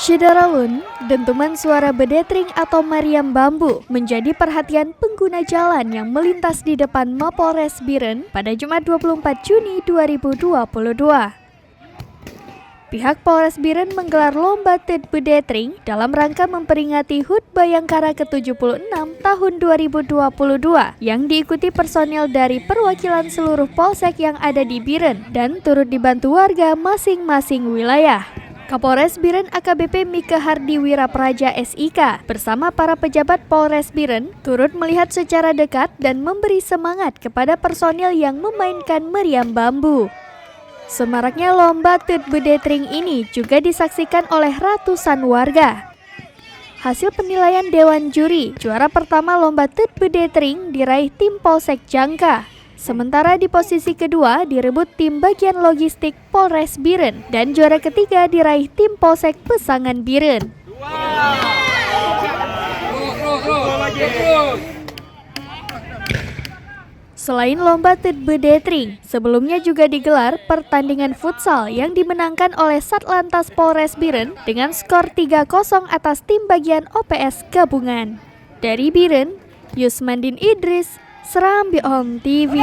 Syederalun, dentuman suara bedetring atau meriam bambu menjadi perhatian pengguna jalan yang melintas di depan Mapolres Biren pada Jumat 24 Juni 2022. Pihak Polres Biren menggelar lomba Tet Bedetring dalam rangka memperingati HUT Bayangkara ke-76 tahun 2022 yang diikuti personil dari perwakilan seluruh polsek yang ada di Biren dan turut dibantu warga masing-masing wilayah. Kapolres Biren AKBP Mika Hardi Wirapraja SIK bersama para pejabat Polres Biren turut melihat secara dekat dan memberi semangat kepada personil yang memainkan meriam bambu. Semaraknya lomba Tet Bedetring ini juga disaksikan oleh ratusan warga. Hasil penilaian Dewan Juri, juara pertama lomba Tet Bedetring diraih tim Polsek Jangka. Sementara di posisi kedua direbut tim bagian logistik Polres Biren dan juara ketiga diraih tim Polsek Pesangan Biren. Selain lomba Tet Bedetring, sebelumnya juga digelar pertandingan futsal yang dimenangkan oleh Satlantas Polres Biren dengan skor 3-0 atas tim bagian OPS gabungan. Dari Biren, Yusmandin Idris, Serambi On TV.